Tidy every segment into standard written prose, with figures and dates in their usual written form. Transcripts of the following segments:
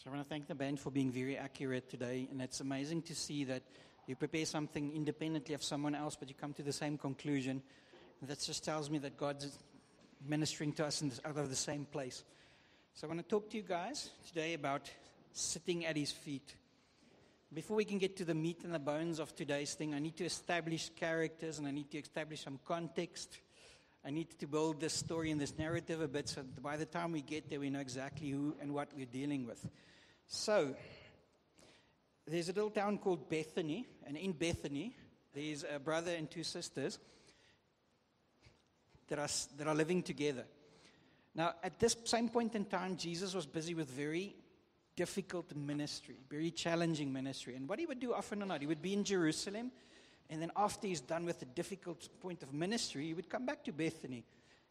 So I want to thank the band for being very accurate today. And it's amazing to see that you prepare something independently of someone else, but you come to the same conclusion. And that just tells me that God's ministering to us out of the same place. So I want to talk to you guys today about sitting at His feet. Before we can get to the meat and the bones of today's thing, I need to establish characters and I need to establish some context. I need to build this story and this narrative a bit so that by the time we get there, we know exactly who and what we're dealing with. So, there's a little town called Bethany, and in Bethany, there's a brother and two sisters that are living together. Now, at this same point in time, Jesus was busy with very difficult ministry, very challenging ministry. And what he would do often or not, he would be in Jerusalem, and then after he's done with the difficult point of ministry, he would come back to Bethany,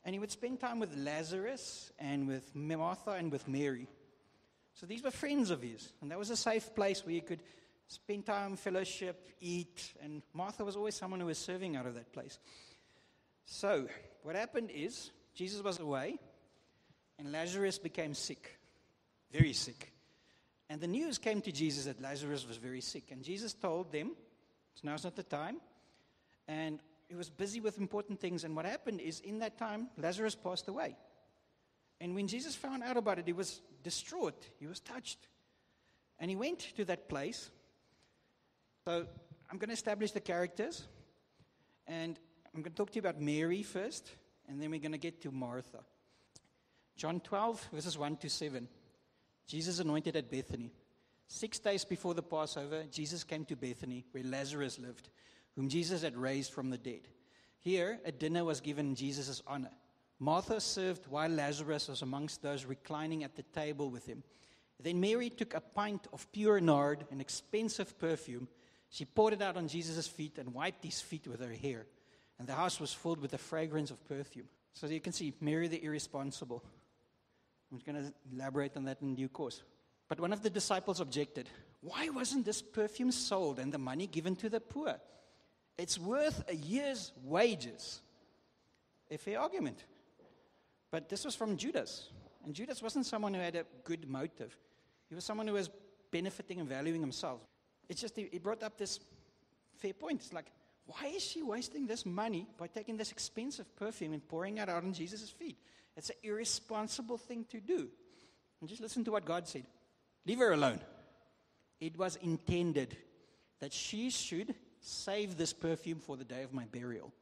and he would spend time with Lazarus and with Martha and with Mary. So these were friends of his, and that was a safe place where you could spend time, fellowship, eat, and Martha was always someone who was serving out of that place. So what happened is, Jesus was away, and Lazarus became sick, very sick. And the news came to Jesus that Lazarus was very sick, and Jesus told them, so now's not the time, and he was busy with important things, and what happened is, in that time, Lazarus passed away. And when Jesus found out about it, he was distraught. He was touched. And he went to that place. So I'm going to establish the characters. And I'm going to talk to you about Mary first. And then we're going to get to Martha. John 12, verses 1 to 7. Jesus anointed at Bethany. 6 days before the Passover, Jesus came to Bethany, where Lazarus lived, whom Jesus had raised from the dead. Here, a dinner was given in Jesus' honor. Martha served while Lazarus was amongst those reclining at the table with him. Then Mary took a pint of pure nard, an expensive perfume. She poured it out on Jesus' feet and wiped his feet with her hair. And the house was filled with the fragrance of perfume. So you can see, Mary the irresponsible. I'm going to elaborate on that in due course. But one of the disciples objected. Why wasn't this perfume sold and the money given to the poor? It's worth a year's wages. A fair argument. But this was from Judas. And Judas wasn't someone who had a good motive. He was someone who was benefiting and valuing himself. It's just, he brought up this fair point. It's like, why is she wasting this money by taking this expensive perfume and pouring it out on Jesus' feet? It's an irresponsible thing to do. And just listen to what God said. Leave her alone. It was intended that she should save this perfume for the day of my burial.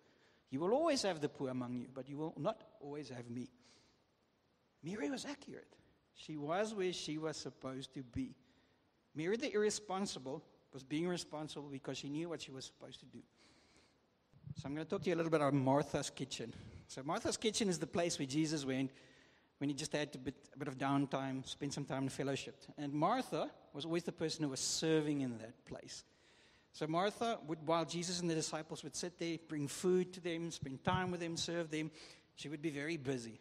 You will always have the poor among you, but you will not always have me. Mary was accurate. She was where she was supposed to be. Mary the irresponsible was being responsible because she knew what she was supposed to do. So I'm going to talk to you a little bit about Martha's kitchen. So Martha's kitchen is the place where Jesus went when he just had a bit of downtime, spend some time in fellowship. And Martha was always the person who was serving in that place. So Martha would, while Jesus and the disciples would sit there, bring food to them, spend time with them, serve them, she would be very busy.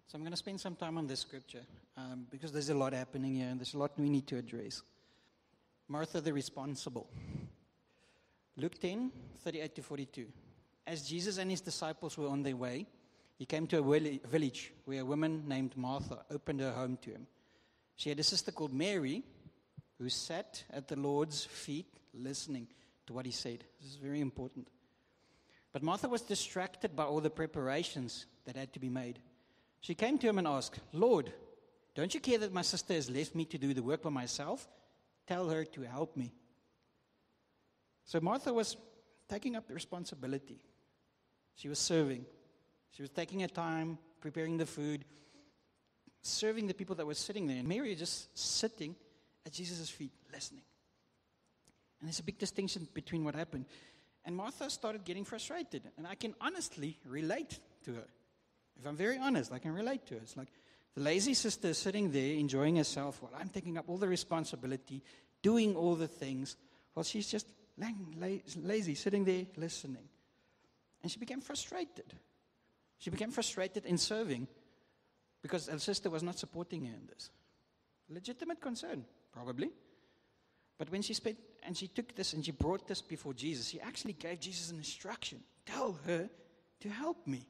So I'm going to spend some time on this scripture because there's a lot happening here and there's a lot we need to address. Martha the responsible. Luke 10, 38 to 42. As Jesus and his disciples were on their way, he came to a village where a woman named Martha opened her home to him. She had a sister called Mary who sat at the Lord's feet listening to what he said. This is very important. But Martha was distracted by all the preparations that had to be made. She came to him and asked, Lord, don't you care that my sister has left me to do the work by myself? Tell her to help me. So Martha was taking up the responsibility. She was serving. She was taking her time, preparing the food, serving the people that were sitting there. And Mary just sitting at Jesus' feet, listening. And there's a big distinction between what happened. And Martha started getting frustrated. And I can honestly relate to her. If I'm very honest, I can relate to her. It's like the lazy sister is sitting there enjoying herself while I'm taking up all the responsibility, doing all the things, while she's just lazy, sitting there listening. And she became frustrated. She became frustrated in serving because her sister was not supporting her in this. Legitimate concern, probably. But when she spent and she took this and she brought this before Jesus. She actually gave Jesus an instruction. Tell her to help me.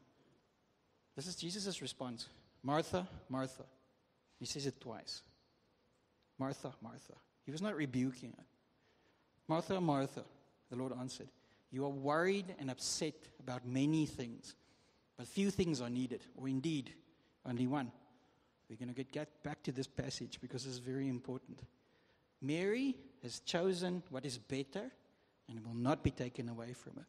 This is Jesus' response. Martha, Martha. He says it twice. Martha, Martha. He was not rebuking her. Martha, Martha, the Lord answered, you are worried and upset about many things, but few things are needed, or indeed, only one. We're going to get back to this passage because it's very important. Mary has chosen what is better, and it will not be taken away from her.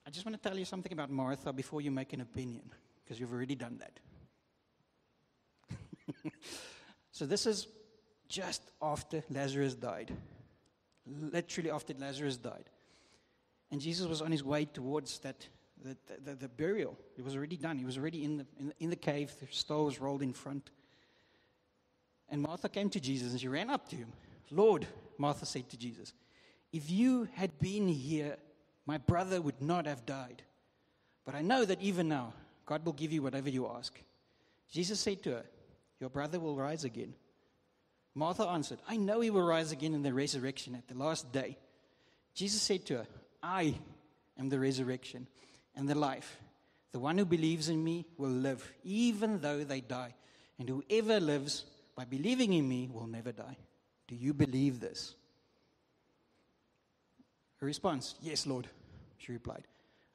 I just want to tell you something about Martha before you make an opinion, because you've already done that. So this is just after Lazarus died. Literally after Lazarus died. And Jesus was on his way towards the burial. It was already done. He was already in the cave. The stone was rolled in front. And Martha came to Jesus and she ran up to him. Lord, Martha said to Jesus, if you had been here, my brother would not have died. But I know that even now, God will give you whatever you ask. Jesus said to her, your brother will rise again. Martha answered, I know he will rise again in the resurrection at the last day. Jesus said to her, I am the resurrection and the life. The one who believes in me will live, even though they die. And whoever lives by believing in me will never die. Do you believe this? Her response, yes, Lord, she replied.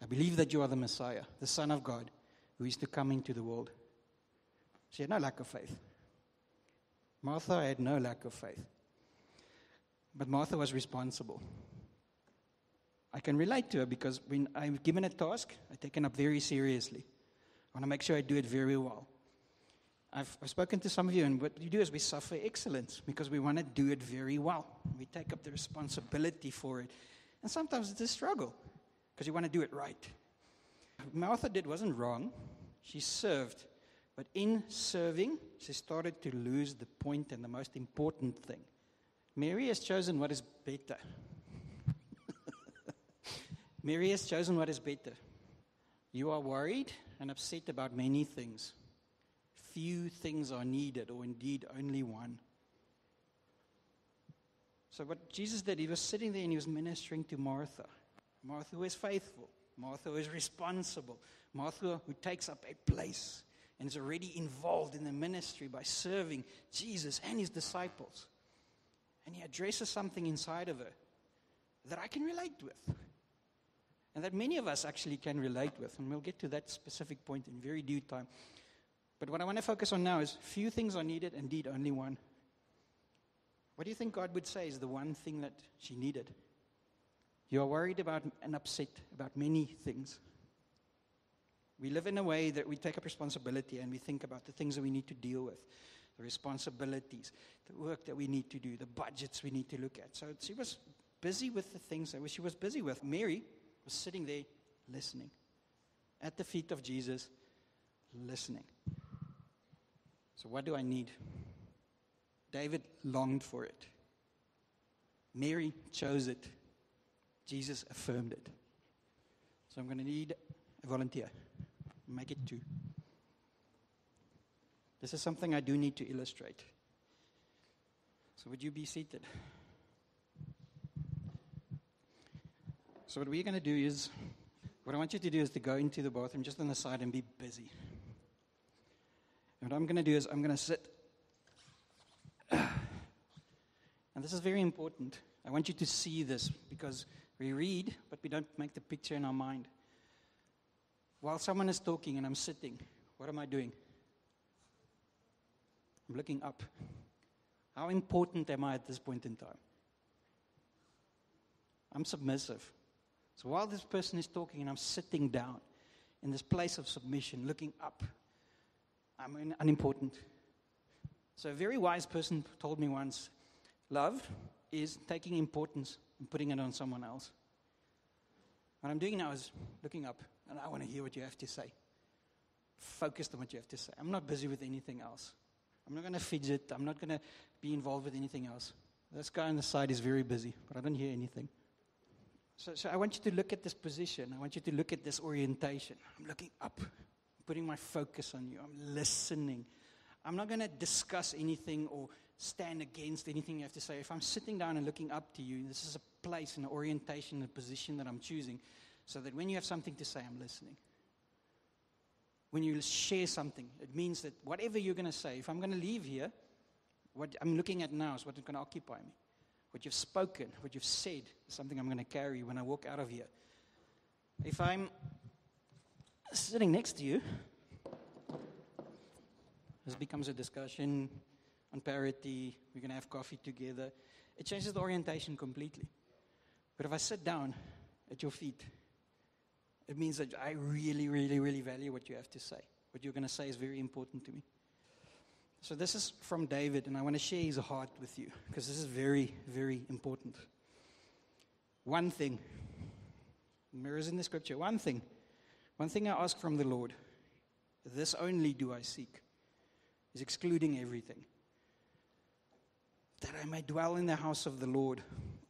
I believe that you are the Messiah, the Son of God, who is to come into the world. She had no lack of faith. Martha had no lack of faith. But Martha was responsible. I can relate to her because when I'm given a task, I take it up very seriously. I want to make sure I do it very well. I've spoken to some of you, and what we do is we suffer excellence because we want to do it very well. We take up the responsibility for it. And sometimes it's a struggle because you want to do it right. What Martha did wasn't wrong. She served. But in serving, she started to lose the point and the most important thing. Mary has chosen what is better. Mary has chosen what is better. You are worried and upset about many things. Few things are needed, or indeed only one. So what Jesus did, he was sitting there and he was ministering to Martha. Martha who is faithful. Martha who is responsible. Martha who takes up a place and is already involved in the ministry by serving Jesus and his disciples. And he addresses something inside of her that I can relate with. And that many of us actually can relate with. And we'll get to that specific point in very due time. But what I want to focus on now is few things are needed, indeed only one. What do you think God would say is the one thing that she needed? You are worried about and upset about many things. We live in a way that we take up responsibility and we think about the things that we need to deal with, the responsibilities, the work that we need to do, the budgets we need to look at. So she was busy with the things that she was busy with. Mary was sitting there listening at the feet of Jesus, listening. So what do I need? David longed for it. Mary chose it. Jesus affirmed it. So I'm going to need a volunteer. Make it 2. This is something I do need to illustrate. So would you be seated? So what we're going to do is, what I want you to do is to go into the bathroom just on the side and be busy. And what I'm going to do is I'm going to sit. And this is very important. I want you to see this because we read, but we don't make the picture in our mind. While someone is talking and I'm sitting, what am I doing? I'm looking up. How important am I at this point in time? I'm submissive. So while this person is talking and I'm sitting down in this place of submission, looking up, I'm unimportant. So a very wise person told me once, love is taking importance and putting it on someone else. What I'm doing now is looking up, and I want to hear what you have to say. Focused on what you have to say. I'm not busy with anything else. I'm not going to fidget. I'm not going to be involved with anything else. This guy on the side is very busy, but I don't hear anything. So I want you to look at this position. I want you to look at this orientation. I'm looking up, putting my focus on you. I'm listening. I'm not going to discuss anything or stand against anything you have to say. If I'm sitting down and looking up to you, this is a place, an orientation, a position that I'm choosing, so that when you have something to say, I'm listening. When you share something, it means that whatever you're going to say, if I'm going to leave here, what I'm looking at now is what is going to occupy me. What you've spoken, what you've said, is something I'm going to carry when I walk out of here. If I'm sitting next to you, this becomes a discussion on parity. We're going to have coffee together. It changes the orientation completely. But if I sit down at your feet, it means that I really, really, really value what you have to say. What you're going to say is very important to me. So this is from David, and I want to share his heart with you, because this is very, very important. One thing, mirrors in the scripture, one thing I ask from the Lord, this only do I seek, is excluding everything, that I may dwell in the house of the Lord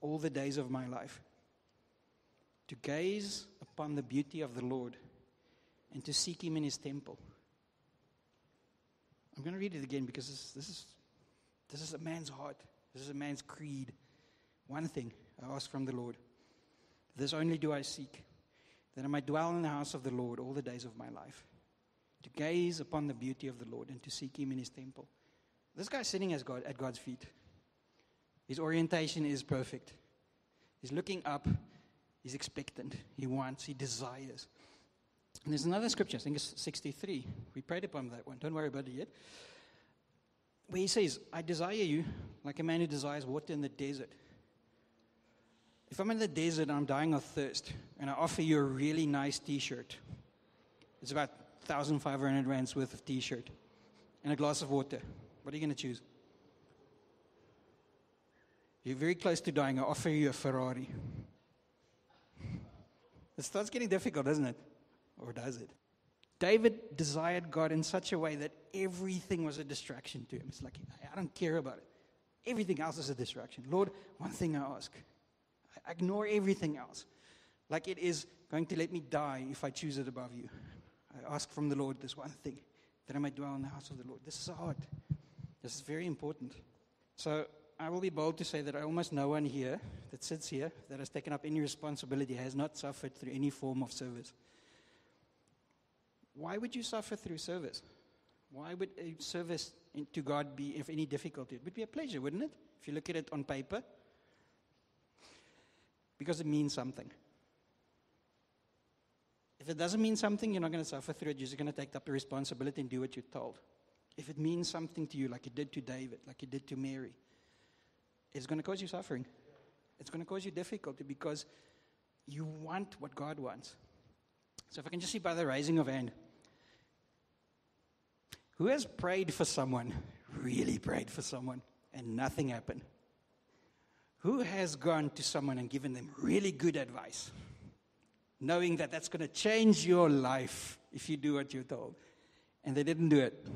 all the days of my life, to gaze upon the beauty of the Lord and to seek him in his temple. I'm going to read it again because this is a man's heart. This is a man's creed. One thing I ask from the Lord, this only do I seek, that I might dwell in the house of the Lord all the days of my life, to gaze upon the beauty of the Lord and to seek him in his temple. This guy's sitting at God's feet. His orientation is perfect. He's looking up. He's expectant. He wants. He desires. And there's another scripture, I think it's 63. We prayed upon that one. Don't worry about it yet. Where he says, I desire you like a man who desires water in the desert. If I'm in the desert and I'm dying of thirst, and I offer you a really nice t-shirt, it's about 1,500 rands worth of t-shirt, and a glass of water, what are you going to choose? You're very close to dying. I offer you a Ferrari. It starts getting difficult, doesn't it? Or does it? David desired God in such a way that everything was a distraction to him. It's like, I don't care about it. Everything else is a distraction. Lord, one thing I ask. I ignore everything else. Like it is going to let me die if I choose it above you. I ask from the Lord this one thing, that I may dwell in the house of the Lord. This is hard. This is very important. So I will be bold to say that almost no one here that sits here that has taken up any responsibility has not suffered through any form of service. Why would you suffer through service? Why would a service to God be of any difficulty? It would be a pleasure, wouldn't it? If you look at it on paper. Because it means something. If it doesn't mean something, you're not going to suffer through it. You're just going to take up the responsibility and do what you're told. If it means something to you, like it did to David, like it did to Mary, it's going to cause you suffering. It's going to cause you difficulty because you want what God wants. So if I can just see by the raising of hand, who has prayed for someone, really prayed for someone, and nothing happened? Who has gone to someone and given them really good advice, knowing that that's going to change your life if you do what you're told, and they didn't do it?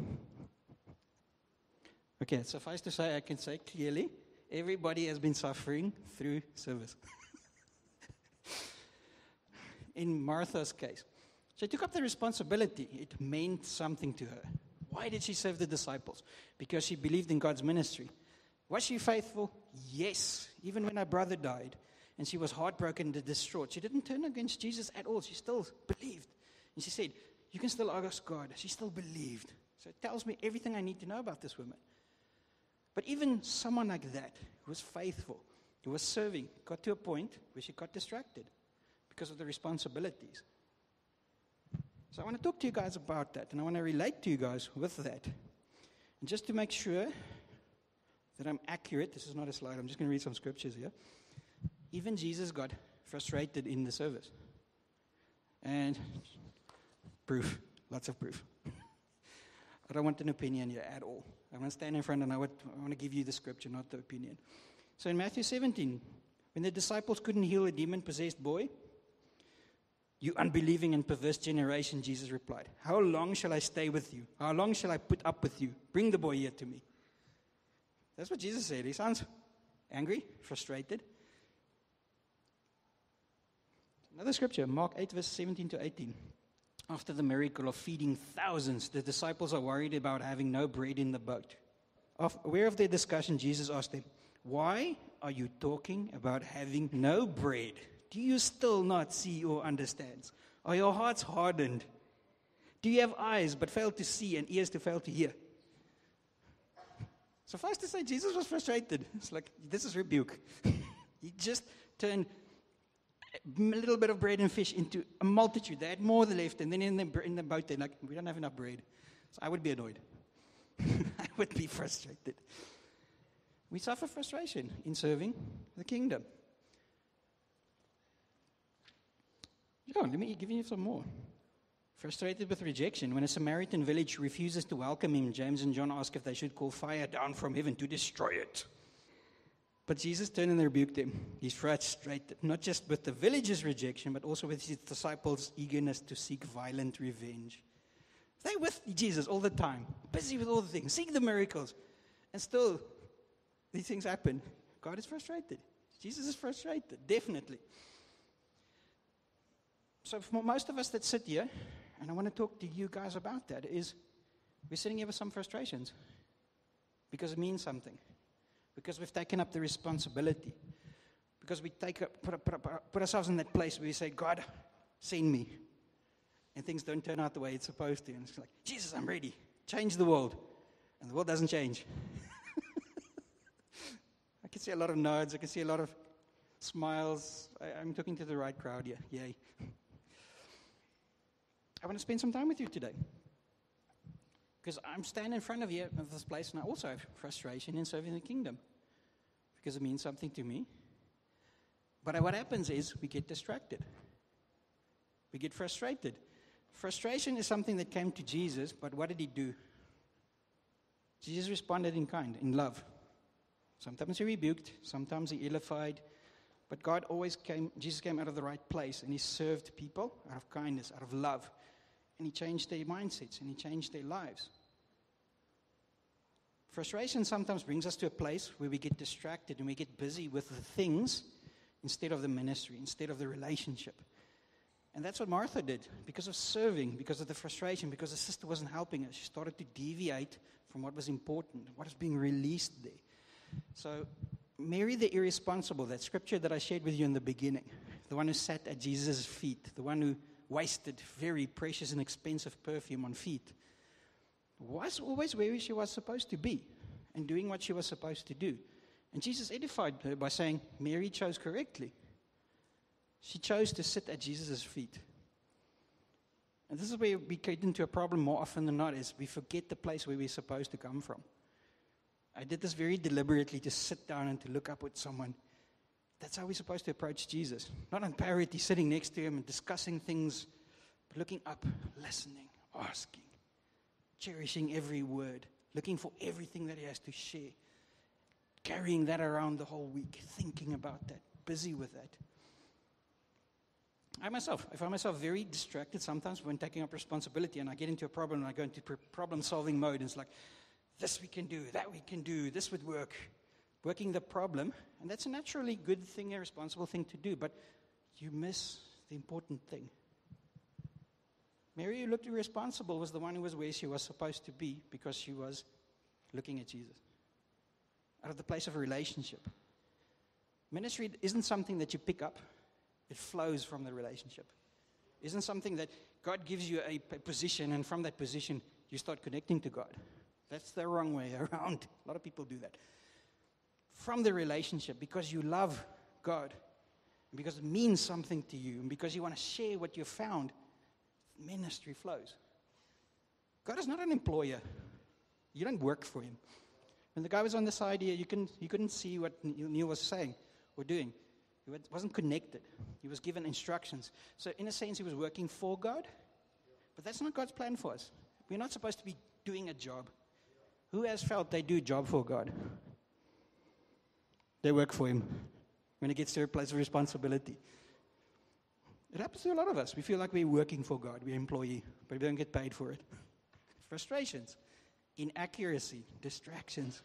Okay, suffice to say, I can say clearly, everybody has been suffering through service. In Martha's case, she took up the responsibility. It meant something to her. Why did she serve the disciples? Because she believed in God's ministry. Was she faithful? Yes. Even when her brother died and she was heartbroken and distraught, she didn't turn against Jesus at all. She still believed. And she said, you can still ask God. She still believed. So it tells me everything I need to know about this woman. But even someone like that, who was faithful, who was serving, got to a point where she got distracted because of the responsibilities. So I want to talk to you guys about that, and I want to relate to you guys with that. And just to make sure that I'm accurate, this is not a slide, I'm just going to read some scriptures here. Even Jesus got frustrated in the service. And proof, lots of proof. I don't want an opinion here at all. I want to stand in front and I want to give you the scripture, not the opinion. So in Matthew 17, when the disciples couldn't heal a demon-possessed boy, you unbelieving and perverse generation, Jesus replied, how long shall I stay with you? How long shall I put up with you? Bring the boy here to me. That's what Jesus said. He sounds angry, frustrated. Another scripture, Mark 8, verse 17 to 18. After the miracle of feeding thousands, the disciples are worried about having no bread in the boat. Aware of their discussion, Jesus asked them, "Why are you talking about having no bread? Do you still not see or understand? Are your hearts hardened? Do you have eyes but fail to see and ears to fail to hear?" Suffice to say, Jesus was frustrated. It's like, this is rebuke. He just turned a little bit of bread and fish into a multitude. They had more than left, and then in the boat, they're like, "We don't have enough bread." So I would be annoyed. I would be frustrated. We suffer frustration in serving the kingdom. Oh, let me give you some more. Frustrated with rejection. When a Samaritan village refuses to welcome him, James and John ask if they should call fire down from heaven to destroy it. But Jesus turned and rebuked them. He's frustrated, not just with the village's rejection, but also with his disciples' eagerness to seek violent revenge. They're with Jesus all the time, busy with all the things, seeing the miracles. And still, these things happen. God is frustrated. Jesus is frustrated, definitely. So for most of us that sit here, and I want to talk to you guys about that, is we're sitting here with some frustrations. Because it means something. Because we've taken up the responsibility. Because we put ourselves in that place where we say, "God, send me." And things don't turn out the way it's supposed to. And it's like, "Jesus, I'm ready. Change the world." And the world doesn't change. I can see a lot of nods. I can see a lot of smiles. I'm talking to the right crowd here. Yay. I want to spend some time with you today. Because I'm standing in front of you of this place, and I also have frustration in serving the kingdom. Because it means something to me. But what happens is we get distracted. We get frustrated. Frustration is something that came to Jesus, but what did he do? Jesus responded in kind, in love. Sometimes he rebuked, sometimes he edified, but Jesus came out of the right place, and he served people out of kindness, out of love, and he changed their mindsets, and he changed their lives. Frustration sometimes brings us to a place where we get distracted, and we get busy with the things instead of the ministry, instead of the relationship. And that's what Martha did. Because of serving, because of the frustration, because the sister wasn't helping her, she started to deviate from what was important, what was being released there. So, Mary the irresponsible, that scripture that I shared with you in the beginning, the one who sat at Jesus' feet, the one who wasted very precious and expensive perfume on feet, was always where she was supposed to be and doing what she was supposed to do. And Jesus edified her by saying, "Mary chose correctly. She chose to sit at Jesus' feet." And this is where we get into a problem more often than not, is we forget the place where we're supposed to come from. I did this very deliberately, to sit down and to look up with someone. That's how we're supposed to approach Jesus. Not on parity, sitting next to him and discussing things, but looking up, listening, asking, cherishing every word, looking for everything that he has to share, carrying that around the whole week, thinking about that, busy with that. I find myself very distracted sometimes when taking up responsibility, and I get into a problem and I go into problem-solving mode, and it's like, this we can do, that we can do, this would work. Working the problem, and that's a naturally good thing, a responsible thing to do, but you miss the important thing. Mary, who looked irresponsible, was the one who was where she was supposed to be because she was looking at Jesus. Out of the place of a relationship. Ministry isn't something that you pick up. It flows from the relationship. It isn't something that God gives you a position, and from that position, you start connecting to God. That's the wrong way around. A lot of people do that. From the relationship, because you love God, and because it means something to you, and because you want to share what you found, ministry flows. God is not an employer. You don't work for him. When the guy was on the side here, you couldn't see what Neil was saying or doing. He wasn't connected. He was given instructions. So in a sense, he was working for God. But that's not God's plan for us. We're not supposed to be doing a job. Who has felt they do a job for God? They work for him when it gets to a place of responsibility. It happens to a lot of us. We feel like we're working for God. We're an employee, but we don't get paid for it. Frustrations, inaccuracy, distractions.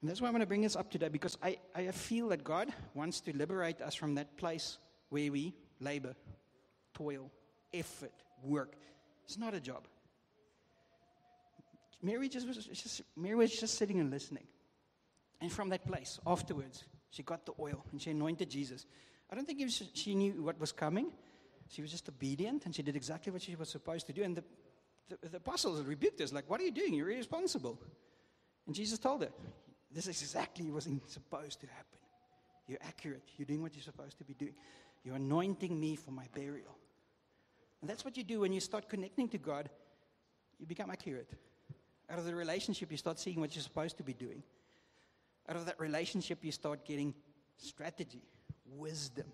And that's why I want to bring this up today, because I feel that God wants to liberate us from that place where we labor, toil, effort, work. It's not a job. Mary was just sitting and listening. And from that place, afterwards, she got the oil and she anointed Jesus. I don't think she knew what was coming. She was just obedient and she did exactly what she was supposed to do. And the apostles rebuked us, like, what are you doing? You're irresponsible. And Jesus told her, this is exactly what was supposed to happen. You're accurate. You're doing what you're supposed to be doing. You're anointing me for my burial. And that's what you do when you start connecting to God. You become accurate. Out of the relationship, you start seeing what you're supposed to be doing. Out of that relationship, you start getting strategy, wisdom.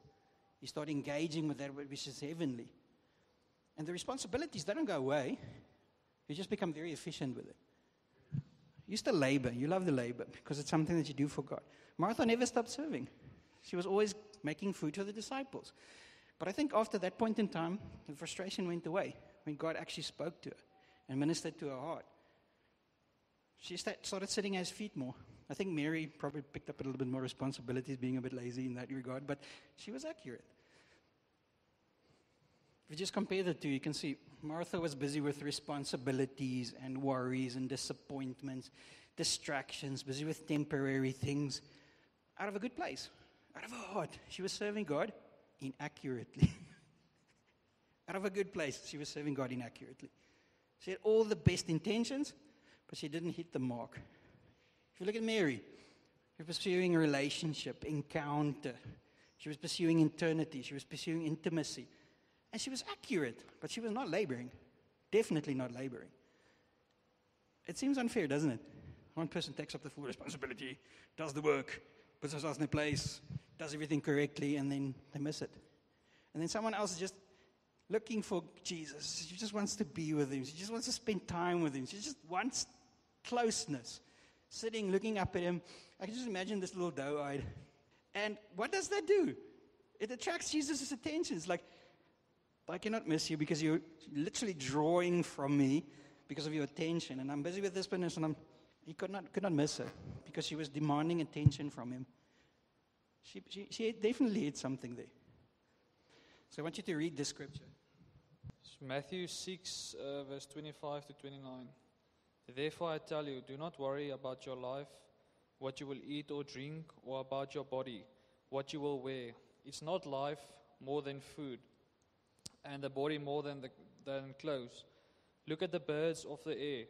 You start engaging with that which is heavenly. And the responsibilities, they don't go away. You just become very efficient with it. You still labor. You love the labor because it's something that you do for God. Martha never stopped serving. She was always making food for the disciples. But I think after that point in time, the frustration went away when God actually spoke to her and ministered to her heart. She started sitting at his feet more. I think Mary probably picked up a little bit more responsibilities, being a bit lazy in that regard, but she was accurate. If you just compare the two, you can see Martha was busy with responsibilities and worries and disappointments, distractions, busy with temporary things, out of a good place, out of her heart. She was serving God inaccurately. Out of a good place, she was serving God inaccurately. She had all the best intentions, but she didn't hit the mark. If you look at Mary, she was pursuing a relationship, encounter. She was pursuing eternity. She was pursuing intimacy. And she was accurate, but she was not laboring. Definitely not laboring. It seems unfair, doesn't it? One person takes up the full responsibility, does the work, puts themselves in a place, does everything correctly, and then they miss it. And then someone else is just looking for Jesus. She just wants to be with him. She just wants to spend time with him. She just wants closeness. Sitting, looking up at him. I can just imagine this little doe-eyed. And what does that do? It attracts Jesus' attention. It's like, I cannot miss you because you're literally drawing from me because of your attention. And I'm busy with this person, and he could not miss her because she was demanding attention from him. She definitely had something there. So I want you to read this scripture. It's Matthew 6, verse 25 to 29. Therefore I tell you, do not worry about your life, what you will eat or drink, or about your body, what you will wear. It's not life more than food, and the body more than clothes. Look at the birds of the air.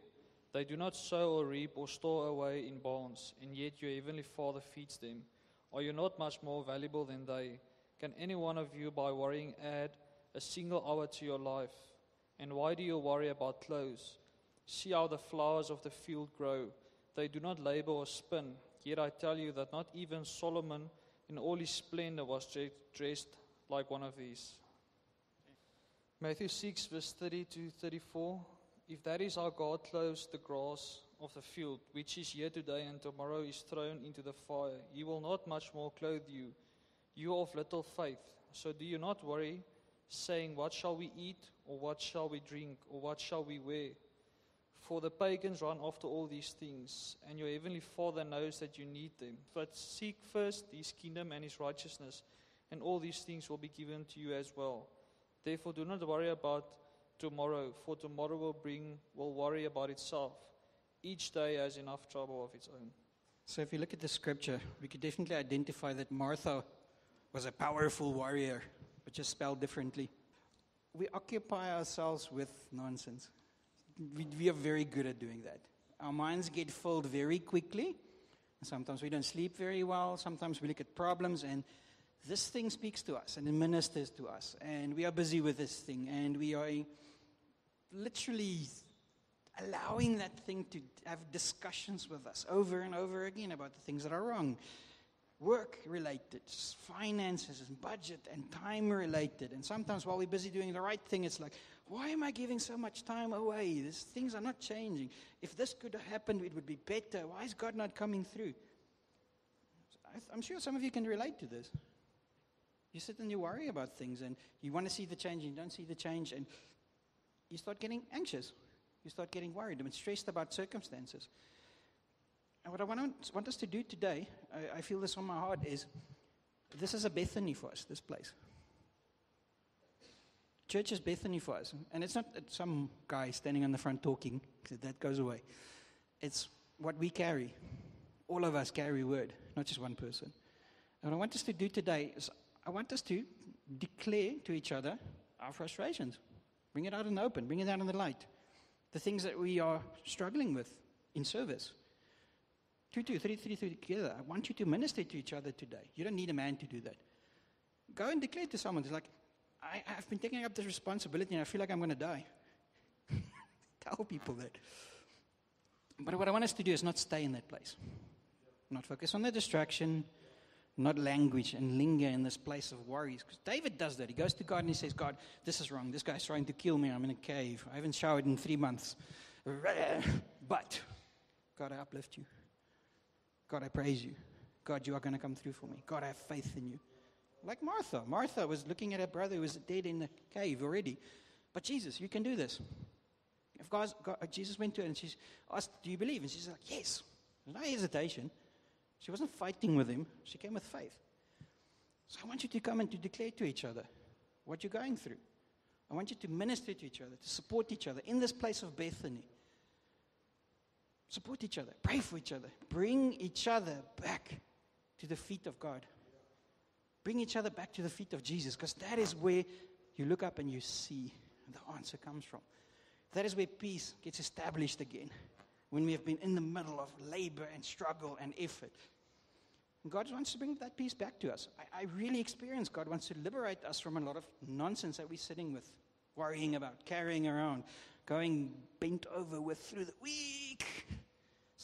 They do not sow or reap or store away in barns, and yet your heavenly Father feeds them. Are you not much more valuable than they? Can any one of you, by worrying, add a single hour to your life? And why do you worry about clothes? See how the flowers of the field grow. They do not labor or spin. Yet I tell you that not even Solomon in all his splendor was dressed like one of these. Matthew 6, verse 30 to 34. If that is how God clothes the grass of the field, which is here today and tomorrow is thrown into the fire, he will not much more clothe you, you of little faith. So do you not worry, saying, what shall we eat, or what shall we drink, or what shall we wear? For the pagans run after all these things, and your heavenly Father knows that you need them. But seek first his kingdom and his righteousness, and all these things will be given to you as well. Therefore do not worry about tomorrow, for tomorrow will worry about itself. Each day has enough trouble of its own. So if you look at the scripture, we could definitely identify that Martha was a powerful warrior, but just spelled differently. We occupy ourselves with nonsense. We are very good at doing that. Our minds get filled very quickly. Sometimes we don't sleep very well. Sometimes we look at problems, and this thing speaks to us and it ministers to us. And we are busy with this thing, and we are literally allowing that thing to have discussions with us over and over again about the things that are wrong. Work-related, finances and budget and time-related. And sometimes while we're busy doing the right thing, it's like, why am I giving so much time away? These things are not changing. If this could have happened, it would be better. Why is God not coming through? I'm sure some of you can relate to this. You sit and you worry about things, and you want to see the change, and you don't see the change, and you start getting anxious. You start getting worried and stressed about circumstances. And what I want us to do today, I feel this on my heart, is this is a Bethany for us, this place. church is Bethany for us. And it's not some guy standing on the front talking, that goes away. It's what we carry. All of us carry word, not just one person. And what I want us to do today is I want us to declare to each other our frustrations. Bring it out in the open. Bring it out in the light. The things that we are struggling with in service. 2, 3 together. I want you to minister to each other today. You don't need a man to do that. Go and declare to someone. It's like, I've been taking up this responsibility and I feel like I'm going to die. Tell people that. But what I want us to do is not stay in that place. Not focus on the distraction, not language and linger in this place of worries. Because David does that. He goes to God and he says, God, this is wrong. This guy's trying to kill me. I'm in a cave. I haven't showered in 3 months. But, God, I uplift you. God, I praise you. God, you are going to come through for me. God, I have faith in you. Like Martha. Martha was looking at her brother who was dead in the cave already. But Jesus, you can do this. If Jesus went to her and she asked, do you believe? And she's like, yes. There's no hesitation. She wasn't fighting with him. She came with faith. So I want you to come and to declare to each other what you're going through. I want you to minister to each other, to support each other in this place of Bethany. Support each other. Pray for each other. Bring each other back to the feet of God. Bring each other back to the feet of Jesus, because that is where you look up and you see the answer comes from. That is where peace gets established again, when we have been in the middle of labor and struggle and effort. And God wants to bring that peace back to us. I really experience God wants to liberate us from a lot of nonsense that we're sitting with, worrying about, carrying around, going bent over with through the week.